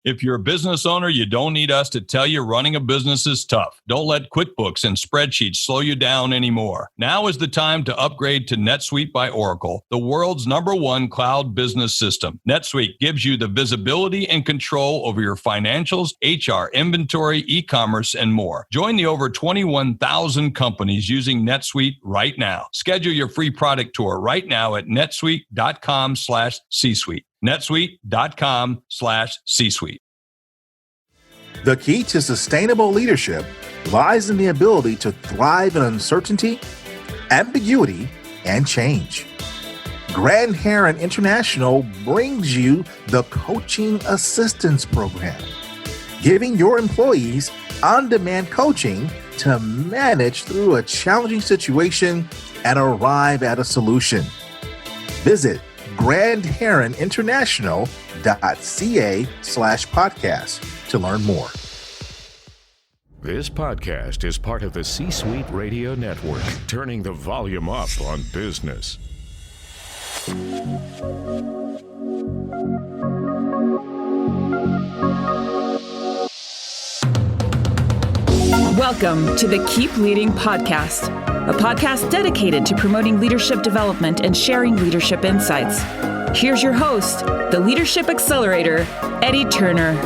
If you're a business owner, you don't need us to tell you running a business is tough. Don't let QuickBooks and spreadsheets slow you down anymore. Now is the time to upgrade to NetSuite by Oracle, the world's #1 cloud business system. NetSuite gives you the visibility and control over your financials, HR, inventory, e-commerce, and more. Join the over 21,000 companies using NetSuite right now. Schedule your free product tour right now at netsuite.com/C-suite. netsuite.com/C-suite. The key to sustainable leadership lies in the ability to thrive in uncertainty, ambiguity, and change. Grand Heron International brings you the Coaching Assistance Program, giving your employees on-demand coaching to manage through a challenging situation and arrive at a solution. Visit grandheroninternational.ca/podcast to learn more. This podcast is part of the C-Suite Radio Network, turning the volume up on business. Welcome to the Keep Leading Podcast, a podcast dedicated to promoting leadership development and sharing leadership insights. Here's your host, the Leadership Accelerator, Eddie Turner.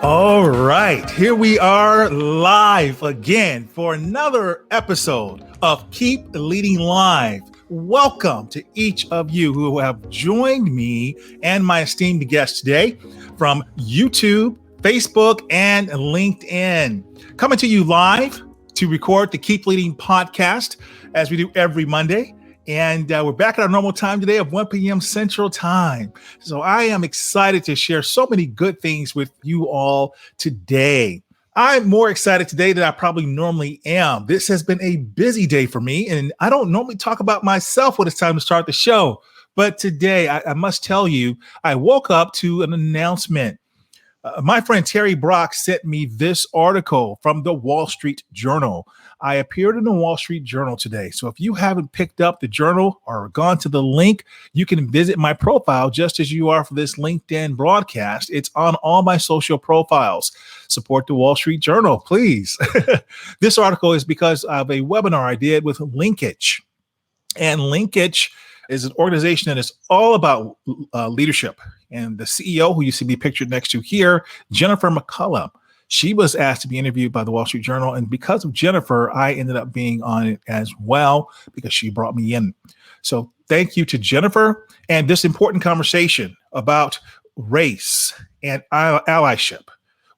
All right, here we are live again for another episode of Keep Leading Live. Welcome to each of you who have joined me and my esteemed guests today from YouTube, Facebook, and LinkedIn. Coming to you live to record the Keep Leading podcast as we do every Monday. And we're back at our normal time today of 1 p.m. Central Time. So I am excited to share so many good things with you all today. I'm more excited today than I probably normally am. This has been a busy day for me, and I don't normally talk about myself when it's time to start the show. But today, I must tell you, I woke up to an announcement. My friend Terry Brock sent me this article from the Wall Street Journal. I appeared in the Wall Street Journal today. So if you haven't picked up the journal or gone to the link, you can visit my profile just as you are for this LinkedIn broadcast. It's on all my social profiles. Support the Wall Street Journal, please. This article is because of a webinar I did with Linkage. And Linkage is an organization that is all about leadership. And the CEO, who you see me pictured next to here, Jennifer McCullum, she was asked to be interviewed by the Wall Street Journal. And because of Jennifer, I ended up being on it as well because she brought me in. So thank you to Jennifer. And this important conversation about race and allyship.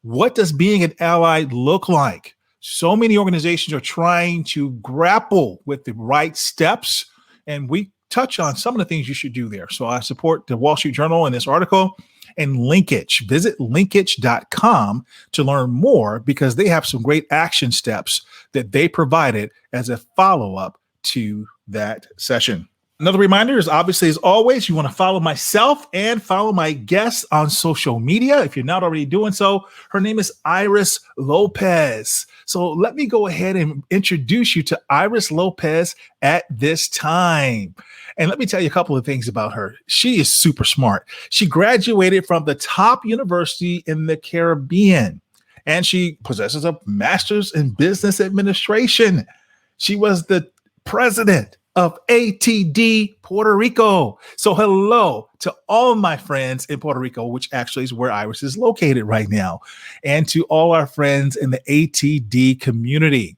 What does being an ally look like? So many organizations are trying to grapple with the right steps, and we touch on some of the things you should do there. So I support the Wall Street Journal in this article and Linkage. Visit linkage.com to learn more because they have some great action steps that they provided as a follow-up to that session. Another reminder is obviously, as always, you want to follow myself and follow my guests on social media. If you're not already doing so, her name is Iris Lopez. So let me go ahead and introduce you to Iris Lopez at this time. And let me tell you a couple of things about her. She is super smart. She graduated from the top university in the Caribbean, and she possesses a master's in business administration. She was the president of ATD Puerto Rico. So hello to all of my friends in Puerto Rico, which actually is where Iris is located right now, and to all our friends in the ATD community.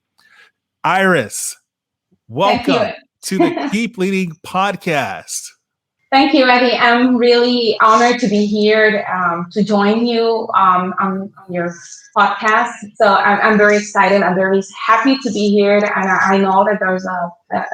Iris, welcome to the Keep Leading podcast. Thank you, Eddie. I'm really honored to be here to join you on your podcast. So I'm very excited. I'm very happy to be here. And I know that there's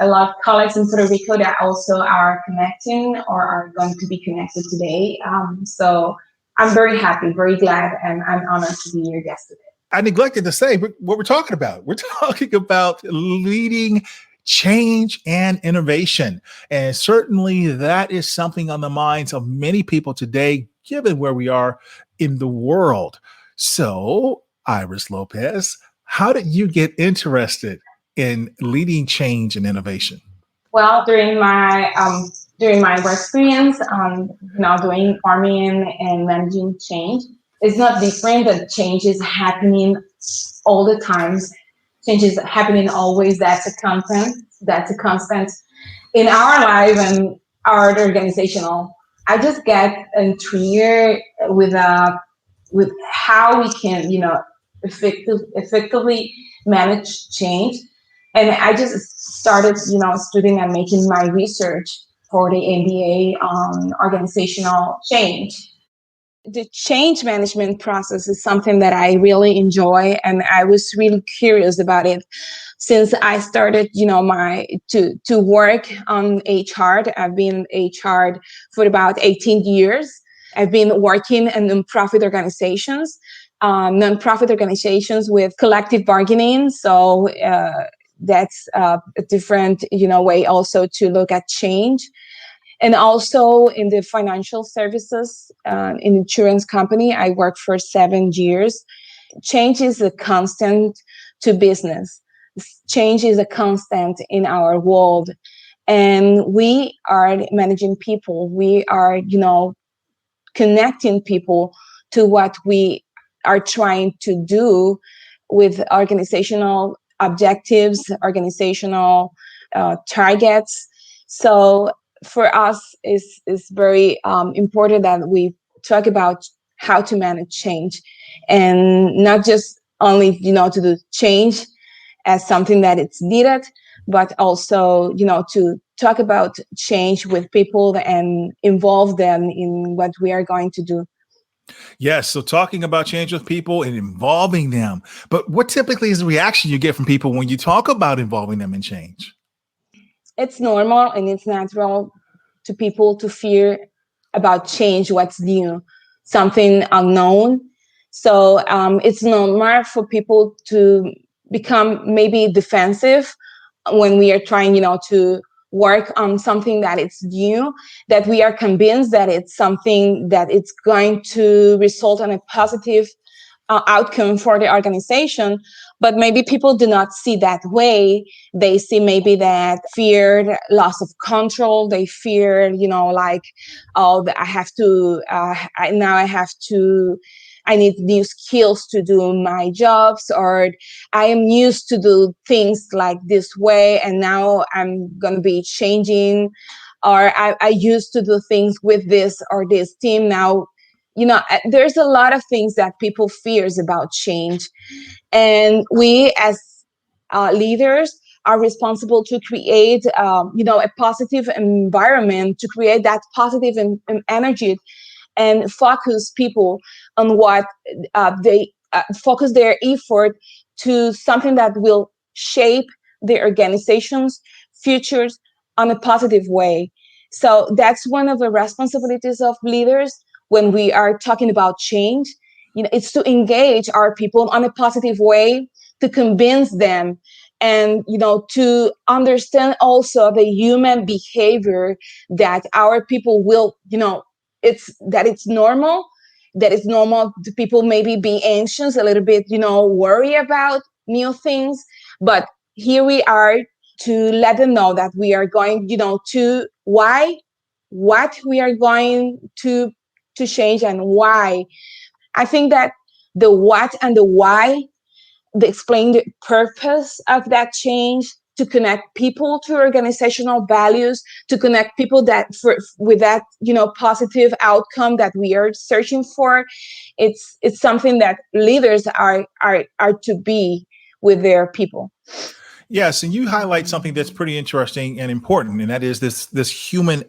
a lot of colleagues in Puerto Rico that also are connecting or are going to be connected today. So I'm very happy, very glad, and I'm honored to be your guest today. I neglected to say what we're talking about. We're talking about leading change and innovation. And certainly that is something on the minds of many people today, given where we are in the world. So, Iris Lopez, how did you get interested in leading change and innovation? Well, during my during my work experience, doing farming and managing change. It's not different. That change is happening all the times. Change is happening always. That's a constant. That's a constant in our life and our organizational. I just get intrigued with how we can, effectively manage change. And I just started, studying and making my research for the MBA on organizational change. The change management process is something that I really enjoy, and I was really curious about it since I started, to work on HR. I've been HR for about 18 years. I've been working in nonprofit organizations with collective bargaining. So that's a different, way also to look at change. And also in the financial services, in insurance company, I worked for 7 years. Change is a constant to business. Change is a constant in our world. And we are managing people. We are, connecting people to what we are trying to do with organizational objectives, organizational targets. So for us, it's very important that we talk about how to manage change, and not just only, to do change as something that it's needed, but also, to talk about change with people and involve them in what we are going to do. Yes. So talking about change with people and involving them. But what typically is the reaction you get from people when you talk about involving them in change? It's normal and it's natural to people to fear about change, what's new, something unknown. So it's normal for people to become maybe defensive when we are trying, to work on something that it's new, that we are convinced that it's something that it's going to result in a positive outcome for the organization. But maybe people do not see that way. They see maybe that fear, loss of control. They fear, I have to, I need new skills to do my jobs, or I am used to do things like this way, and now I'm going to be changing, or I used to do things with this or this team. Now, there's a lot of things that people fears about change. And we as leaders are responsible to create, a positive environment, to create that positive energy and focus people on what they focus their effort to something that will shape their organization's futures on a positive way. So that's one of the responsibilities of leaders when we are talking about change. It's to engage our people on a positive way, to convince them, and to understand also the human behavior that our people will, it's normal. That it's normal to people maybe be anxious, a little bit, worry about new things. But here we are to let them know that we are going, to what we are going to change and why. I think that the what and the why, they explain the purpose of that change, to connect people to organizational values, to connect people with that, positive outcome that we are searching for. It's something that leaders are to be with their people. Yes, and you highlight something that's pretty interesting and important, and that is this human.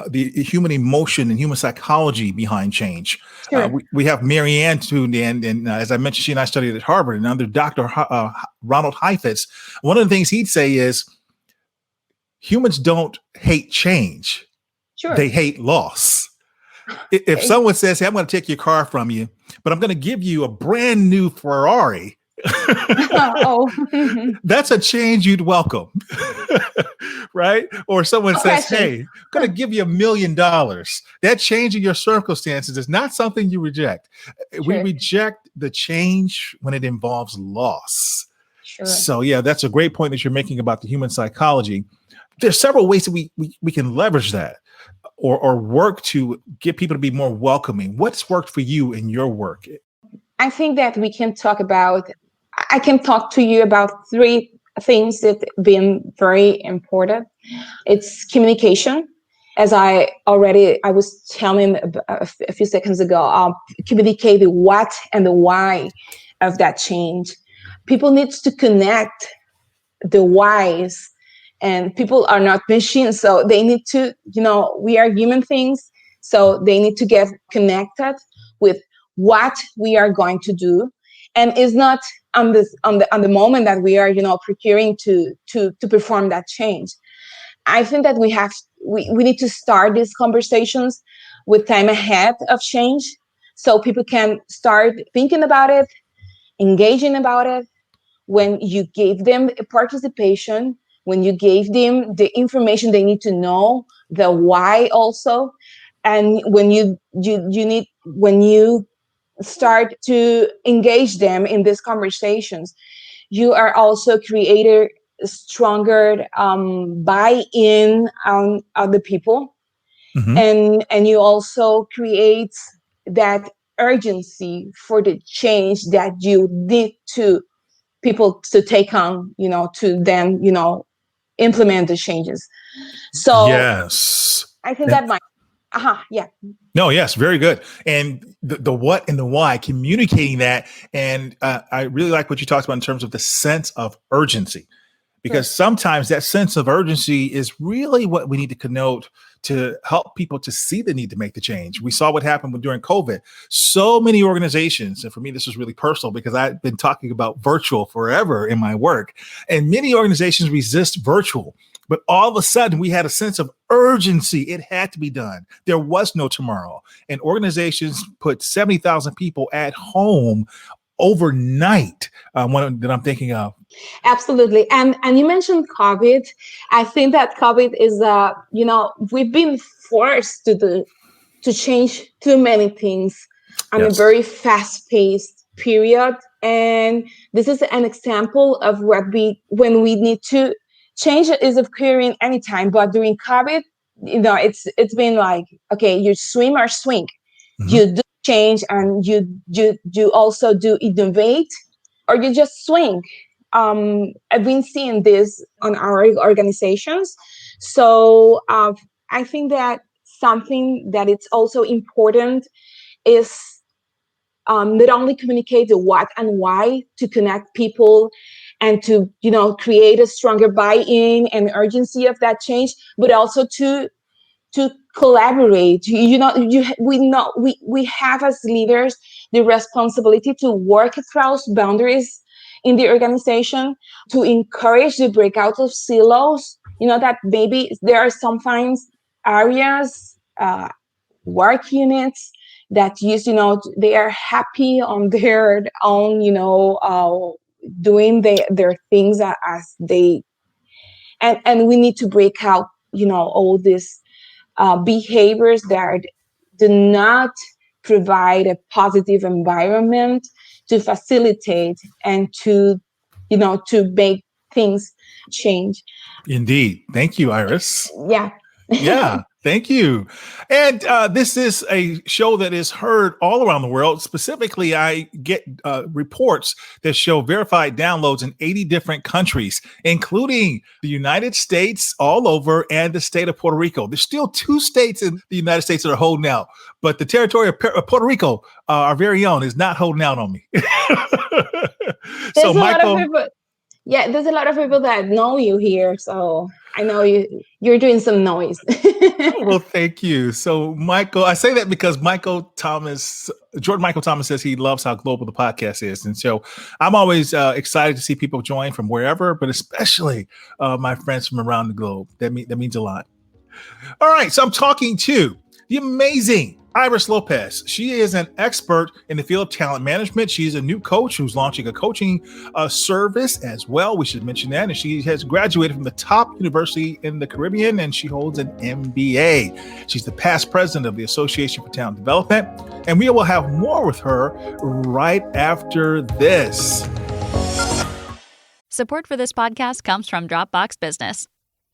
The human emotion and human psychology behind change. Sure. We have Marianne tuned in, and as I mentioned, she and I studied at Harvard, and under Dr. Ronald Heifetz, one of the things he'd say is humans don't hate change. Sure. They hate loss. If someone says, hey, I'm going to take your car from you, but I'm going to give you a brand new Ferrari, that's a change you'd welcome. Right? Or someone says, hey, I'm going to give you $1 million. That change in your circumstances is not something you reject. Sure. We reject the change when it involves loss. Sure. So, yeah, that's a great point that you're making about the human psychology. there's several ways that we can leverage that or work to get people to be more welcoming. What's worked for you in your work? I think that I can talk to you about three things that have been very important. It's communication. As I was telling a few seconds ago, communicate the what and the why of that change. People need to connect the whys, and people are not machines. So they need to, we are human things. So they need to get connected with what we are going to do. And it's not on the moment that we are, procuring to perform that change. I think that we need to start these conversations with time ahead of change, so people can start thinking about it, engaging about it. When you gave them participation, when you gave them the information they need to know, the why also, and when you start to engage them in these conversations, you are also creating stronger buy-in on other people. Mm-hmm. And you also create that urgency for the change that you need to people to take on, to then, implement the changes. So yes, I think that might, yeah. No, yes, very good. And the what and the why, communicating that. And I really like what you talked about in terms of the sense of urgency, because sometimes that sense of urgency is really what we need to connote to help people to see the need to make the change. We saw what happened during COVID. So many organizations, and for me, this is really personal because I've been talking about virtual forever in my work, and many organizations resist virtual. But all of a sudden, we had a sense of urgency. It had to be done. There was no tomorrow. And organizations put 70,000 people at home overnight, one that I'm thinking of. Absolutely. And you mentioned COVID. I think that COVID is, we've been forced to change too many things on a very fast-paced period. And this is an example of when we need to change is occurring anytime, but during COVID, it's been like, okay, you swim or swing. Mm-hmm. You do change and you also do innovate, or you just swing. I've been seeing this on our organizations. So I think that something that it's also important is not only communicate the what and why to connect people and to, create a stronger buy-in and urgency of that change, but also to collaborate. We have as leaders the responsibility to work across boundaries in the organization, to encourage the breakout of silos. That maybe there are sometimes areas, work units that they are happy on their own, doing their things as they, and we need to break out, all these behaviors that do not provide a positive environment to facilitate and to make things change. Indeed. Thank you, Iris. Yeah. Yeah. Thank you. And this is a show that is heard all around the world. Specifically, I get reports that show verified downloads in 80 different countries, including the United States all over and the state of Puerto Rico. There's still 2 states in the United States that are holding out, but the territory of Puerto Rico, our very own, is not holding out on me. So, Michael, there's a lot of people that know you here. So I know you're doing some noise. Well, thank you. So, Michael, I say that because Jordan Michael Thomas says he loves how global the podcast is. And so I'm always excited to see people join from wherever, but especially my friends from around the globe. That means a lot. All right. So I'm talking to the amazing Iris Lopez. She is an expert in the field of talent management. She's a new coach who's launching a coaching service as well. We should mention that. And she has graduated from the top university in the Caribbean, and she holds an MBA. She's the past president of the Association for Talent Development. And we will have more with her right after this. Support for this podcast comes from Dropbox Business.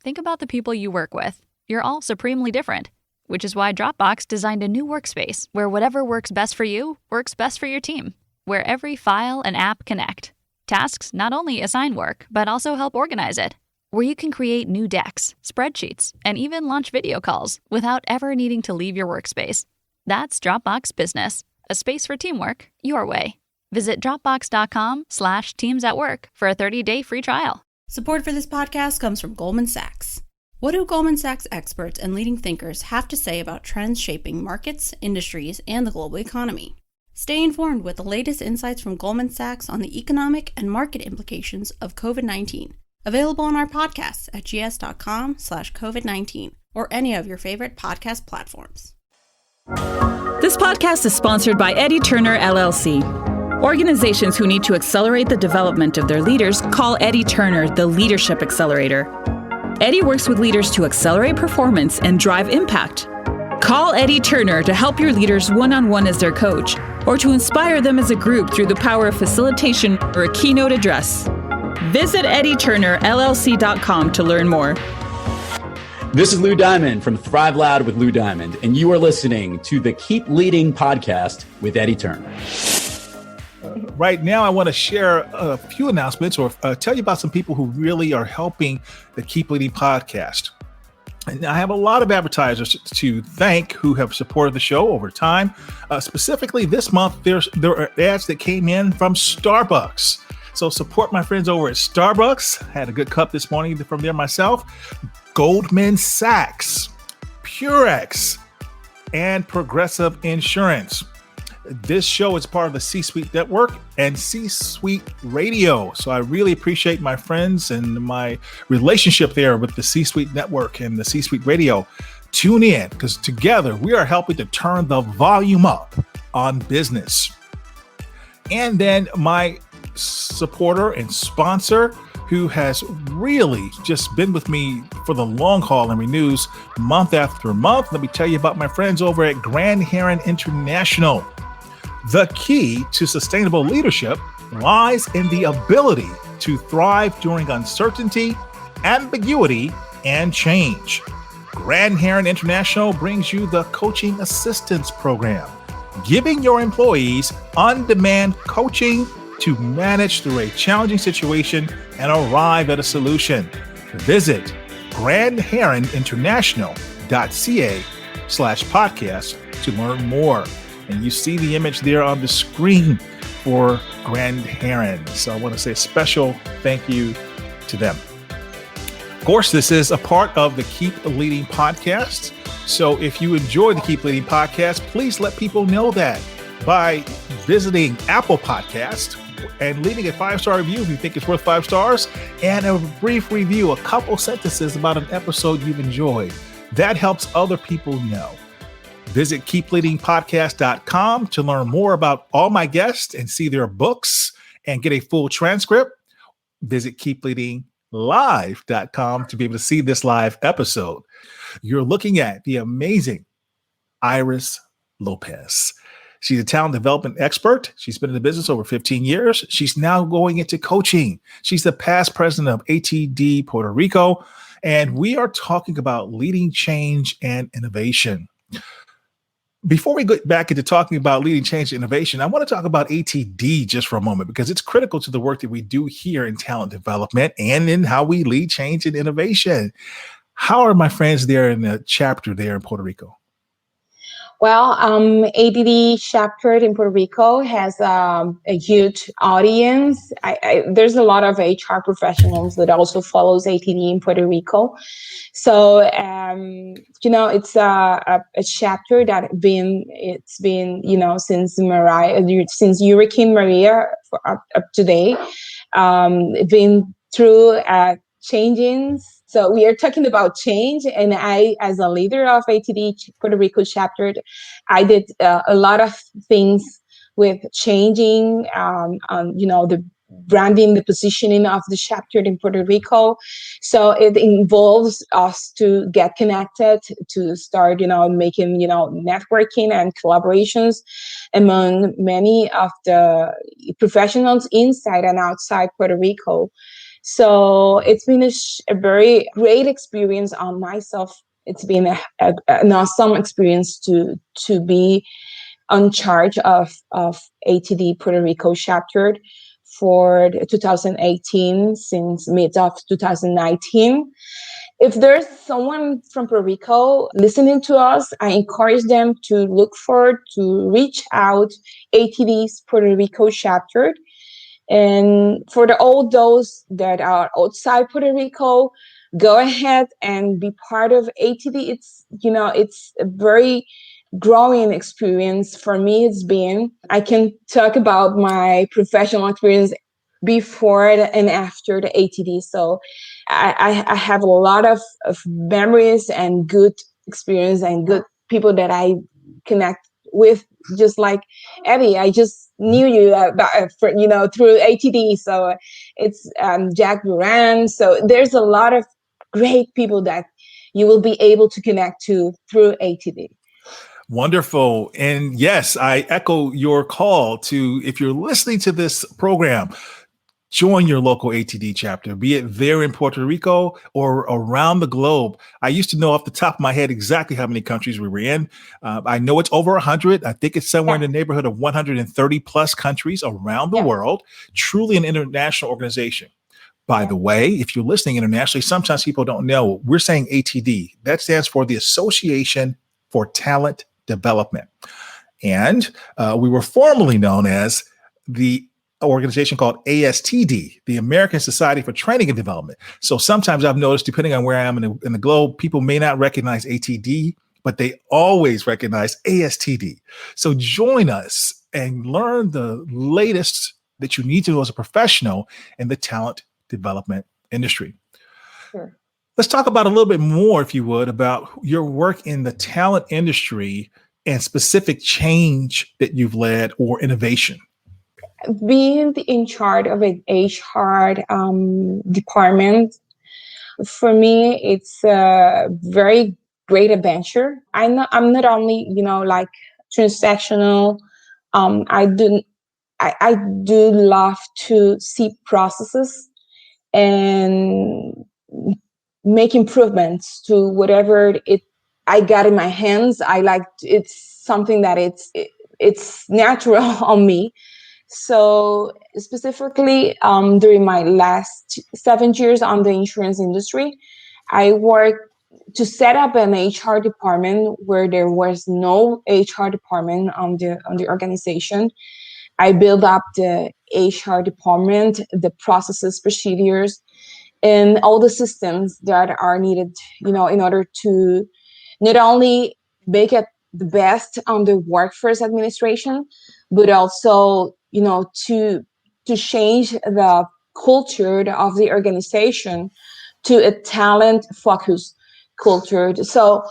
Think about the people you work with. You're all supremely different, which is why Dropbox designed a new workspace where whatever works best for you works best for your team, where every file and app connect. Tasks not only assign work, but also help organize it, where you can create new decks, spreadsheets, and even launch video calls without ever needing to leave your workspace. That's Dropbox Business, a space for teamwork your way. Visit dropbox.com/teamsatwork for a 30-day free trial. Support for this podcast comes from Goldman Sachs. What do Goldman Sachs experts and leading thinkers have to say about trends shaping markets, industries, and the global economy? Stay informed with the latest insights from Goldman Sachs on the economic and market implications of COVID-19. Available on our podcasts at gs.com/COVID-19 or any of your favorite podcast platforms. This podcast is sponsored by Eddie Turner, LLC. Organizations who need to accelerate the development of their leaders call Eddie Turner the Leadership Accelerator. Eddie works with leaders to accelerate performance and drive impact. Call Eddie Turner to help your leaders one-on-one as their coach, or to inspire them as a group through the power of facilitation or a keynote address. Visit EddieTurnerLLC.com to learn more. This is Lou Diamond from Thrive Loud with Lou Diamond, and you are listening to the Keep Leading podcast with Eddie Turner. Right now, I want to share a few announcements or tell you about some people who really are helping the Keep Leading podcast. And I have a lot of advertisers to thank who have supported the show over time. Specifically this month, there are ads that came in from Starbucks. So support my friends over at Starbucks. Had a good cup this morning from there myself. Goldman Sachs, Purex, and Progressive Insurance. This show is part of the C-Suite Network and C-Suite Radio. So I really appreciate my friends and my relationship there with the C-Suite Network and the C-Suite Radio. Tune in, because together we are helping to turn the volume up on business. And then my supporter and sponsor, who has really just been with me for the long haul and renews month after month. Let me tell you about my friends over at Grand Heron International. The key to sustainable leadership lies in the ability to thrive during uncertainty, ambiguity, and change. Grand Heron International brings you the Coaching Assistance Program, giving your employees on-demand coaching to manage through a challenging situation and arrive at a solution. Visit grandheroninternational.ca/podcast to learn more. And you see the image there on the screen for Grand Heron. So I want to say a special thank you to them. Of course, this is a part of the Keep Leading podcast. So if you enjoy the Keep Leading podcast, please let people know that by visiting Apple Podcast and leaving a 5-star review if you think it's worth 5 stars, and a brief review, a couple sentences about an episode you've enjoyed. That helps other people know. Visit keepleadingpodcast.com to learn more about all my guests and see their books and get a full transcript. Visit keepleadinglive.com to be able to see this live episode. You're looking at the amazing Iris Lopez. She's a talent development expert. She's been in the business over 15 years. She's now going into coaching. She's the past president of ATD Puerto Rico. And we are talking about leading change and innovation. Before we get back into talking about leading change and innovation, I want to talk about ATD just for a moment, because it's critical to the work that we do here in talent development and in how we lead change and innovation. How are my friends there in the chapter there in Puerto Rico? Well, ATD chapter in Puerto Rico has a huge audience. There's a lot of HR professionals that also follows ATD in Puerto Rico. So, it's a chapter that it's been, since Hurricane Maria up to date, been through changing. So we are talking about change, and I, as a leader of ATD Puerto Rico chapter, I did a lot of things with changing, the branding, the positioning of the chapter in Puerto Rico. So it involves us to get connected, to start, making, networking and collaborations among many of the professionals inside and outside Puerto Rico. So it's been a very great experience on myself. It's been an awesome experience to be on charge of ATD Puerto Rico chapter for 2018 since mid of 2019. If there's someone from Puerto Rico listening to us, I encourage them to reach out ATD's Puerto Rico chapter. And for all those that are outside Puerto Rico, go ahead and be part of ATD. It's a very growing experience for me. I can talk about my professional experience before and after the ATD. So I have a lot of memories and good experience and good people that I connect with, just like Abby. I just knew you through ATD. So it's Jack Duran. So there's a lot of great people that you will be able to connect to through ATD. Wonderful. And yes, I echo your call to, if you're listening to this program, join your local ATD chapter, be it there in Puerto Rico or around the globe. I used to know off the top of my head exactly how many countries we were in. I know it's over 100. I think it's somewhere in the neighborhood of 130 plus countries around the world. Truly an international organization. By the way, if you're listening internationally, sometimes people don't know, we're saying ATD. That stands for the Association for Talent Development. And we were formerly known as the organization called ASTD, the American Society for Training and Development. So sometimes I've noticed, depending on where I am in the globe, people may not recognize ATD, but they always recognize ASTD. So join us and learn the latest that you need to know as a professional in the talent development industry. Sure. Let's talk about a little bit more, if you would, about your work in the talent industry and specific change that you've led or innovation. Being in charge of an HR department, for me, it's a very great adventure. I'm not only, like transactional. I do love to see processes and make improvements to whatever I got in my hands. It's something that it's natural on me. So specifically, during my last 7 years on the insurance industry, I worked to set up an HR department where there was no HR department on the organization. I built up the HR department, the processes, procedures, and all the systems that are needed, in order to not only make it the best on the workforce administration, but also, to change the culture of the organization to a talent-focused culture. So,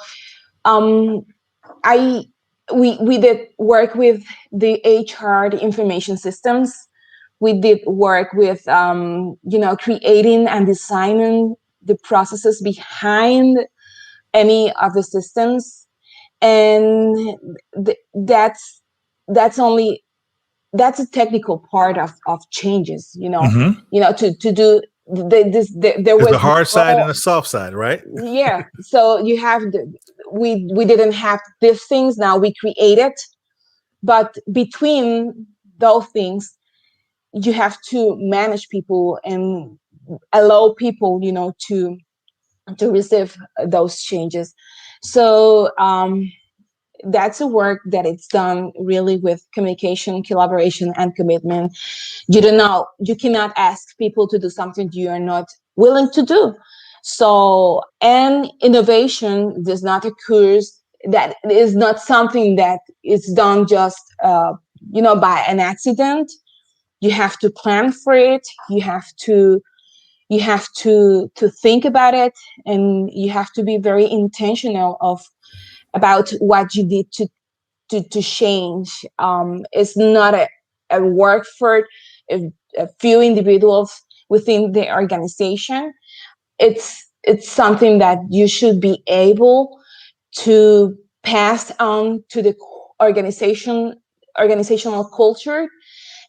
we did work with the HR, the information systems. We did work with, creating and designing the processes behind any of the systems. And that's a technical part of changes, to do there was the hard side and the soft side, right? Yeah. So you have we didn't have these things. Now we created, but between those things, you have to manage people and allow people, to receive those changes. So that's a work that it's done really with communication, collaboration, and commitment. You cannot ask people to do something you are not willing to do. So, and innovation does not occur. That is not something that is done just, by an accident. You have to plan for it. You have to think about it, and you have to be very intentional about what you did to change. It's not a work for a few individuals within the organization. It's something that you should be able to pass on to the organizational culture,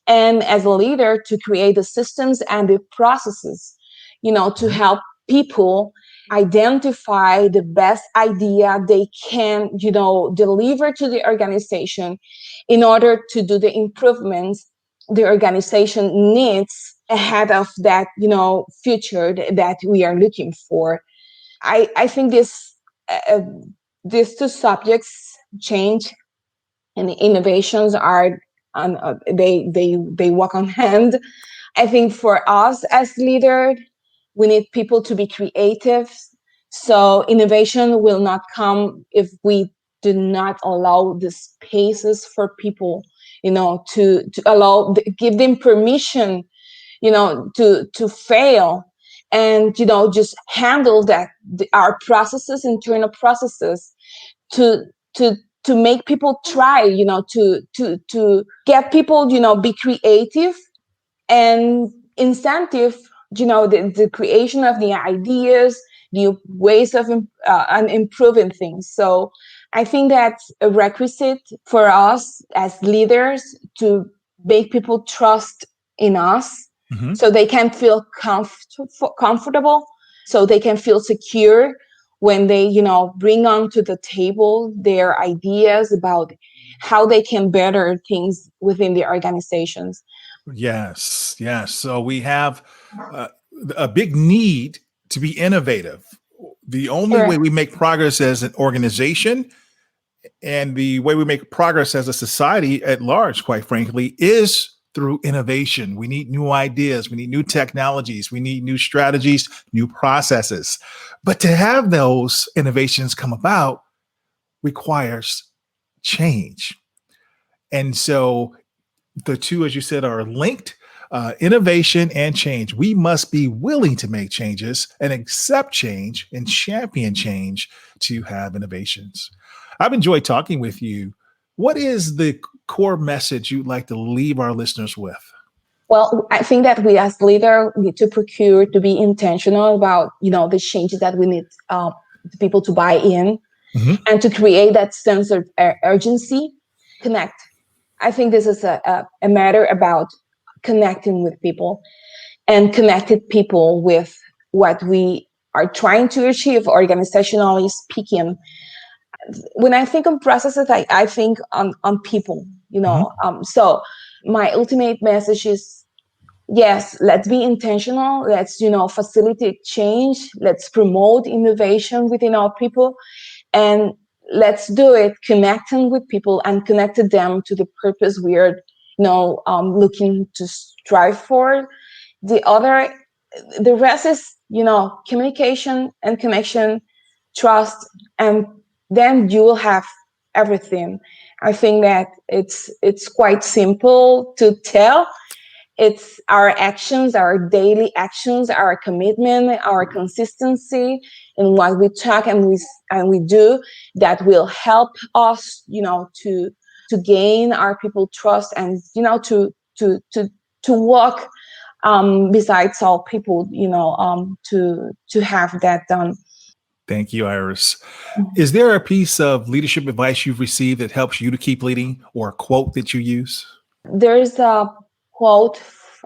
and as a leader to create the systems and the processes to help people identify the best idea they can, deliver to the organization in order to do the improvements the organization needs ahead of that, future that we are looking for. I think these two subjects, change and innovations, are they walk on hand. I think for us as leaders, we need people to be creative. So innovation will not come if we do not allow the spaces for people, to give them permission, to fail, and, just handle that, our processes, internal processes, to make people try, to get people, be creative, and incentive, the creation of the ideas, new ways of improving things. So I think that's a requisite for us as leaders to make people trust in us, so they can feel comfortable, so they can feel secure when they, bring onto the table their ideas about how they can better things within the organizations. Yes, yes. So we have a big need to be innovative. The only way we make progress as an organization, and the way we make progress as a society at large, quite frankly, is through innovation. We need new ideas. We need new technologies. We need new strategies, new processes. But to have those innovations come about requires change. And so the two, as you said, are linked, innovation and change. We must be willing to make changes and accept change and champion change to have innovations. I've enjoyed talking with you. What is the core message you'd like to leave our listeners with? Well, I think that we as leaders need to be intentional about, the changes that we need people to buy in, and to create that sense of urgency, connect. I think this is a matter about connecting with people, and connected people with what we are trying to achieve organizationally speaking. When I think on processes, I think on people, so my ultimate message is, yes, let's be intentional. Let's, facilitate change. Let's promote innovation within our people. And let's do it connecting with people and connecting them to the purpose we are, looking to strive for. The rest is, communication and connection, trust, and then you will have everything. I think that it's quite simple to tell. It's our actions, our daily actions, our commitment, our consistency in what we talk and we do that will help us, to gain our people trust, and, to walk besides all people, to have that done. Thank you, Iris. Is there a piece of leadership advice you've received that helps you to keep leading, or a quote that you use? There's a quote,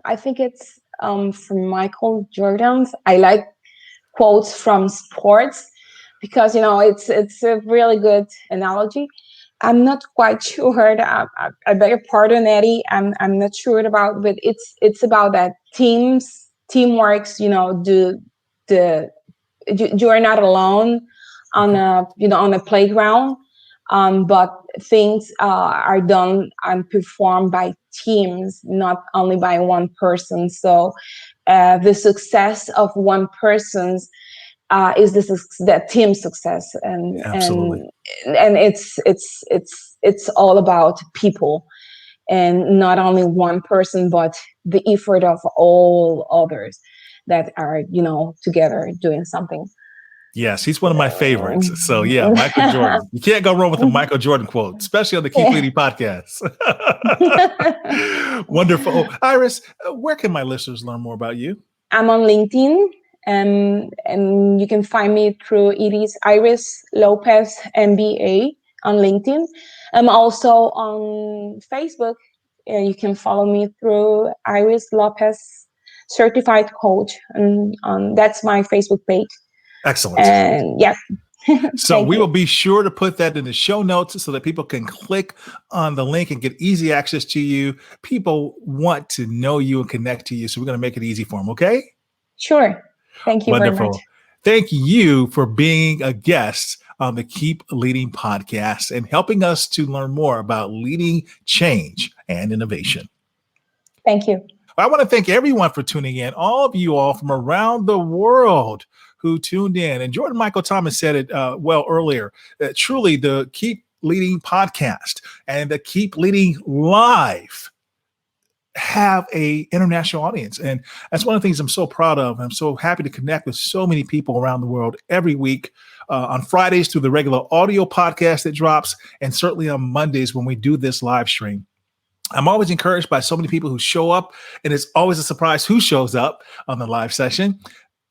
I think it's from Michael Jordan. I like quotes from sports because, it's a really good analogy. I'm not quite sure. I beg your pardon, Eddie. I'm not sure about, but it's about that teamwork. You are not alone on a playground, but things are done and performed by teams, not only by one person. So the success of one person's is the team success, and Absolutely. and it's all about people, and not only one person, but the effort of all others that are together doing something. Yes, he's one of my favorites. So yeah, Michael Jordan. You can't go wrong with a Michael Jordan quote, especially on the Keep Leading podcast. Wonderful. Iris, where can my listeners learn more about you? I'm on LinkedIn, and you can find me through, it is Iris Lopez MBA on LinkedIn. I'm also on Facebook. You can follow me through Iris Lopez certified coach, and that's my Facebook page. Excellent. And yeah. So we will be sure to put that in the show notes so that people can click on the link and get easy access to you. People want to know you and connect to you, so we're going to make it easy for them, okay? Sure. Thank you Wonderful. very much. Thank you for being a guest on the Keep Leading podcast and helping us to learn more about leading change and innovation. Thank you. I want to thank everyone for tuning in, all of you all from around the world who tuned in. And Jordan Michael Thomas said it well earlier, that truly the Keep Leading podcast and the Keep Leading Live have a international audience. And that's one of the things I'm so proud of. I'm so happy to connect with so many people around the world every week on Fridays through the regular audio podcast that drops, and certainly on Mondays when we do this live stream. I'm always encouraged by so many people who show up, and it's always a surprise who shows up on the live session.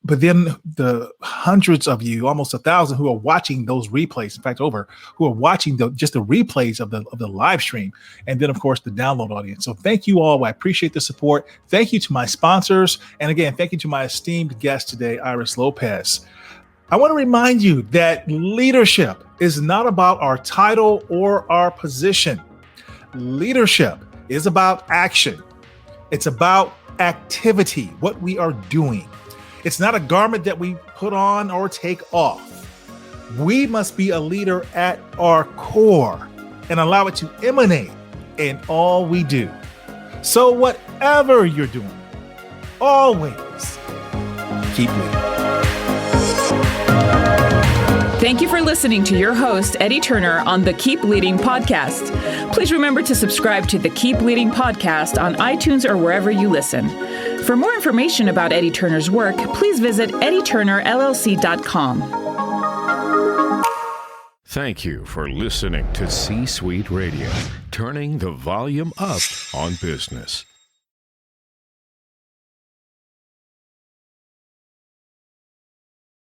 But then the hundreds of you, almost 1,000 who are watching those replays, in fact, who are watching just the replays of the live stream. And then, of course, the download audience. So thank you all. I appreciate the support. Thank you to my sponsors. And again, thank you to my esteemed guest today, Iris Lopez. I want to remind you that leadership is not about our title or our position. Leadership is about action. It's about activity, what we are doing. It's not a garment that we put on or take off. We must be a leader at our core and allow it to emanate in all we do. So whatever you're doing, always keep leading. Thank you for listening to your host, Eddie Turner, on the Keep Leading podcast. Please remember to subscribe to the Keep Leading podcast on iTunes or wherever you listen. For more information about Eddie Turner's work, please visit eddieturnerllc.com. Thank you for listening to C-Suite Radio, turning the volume up on business.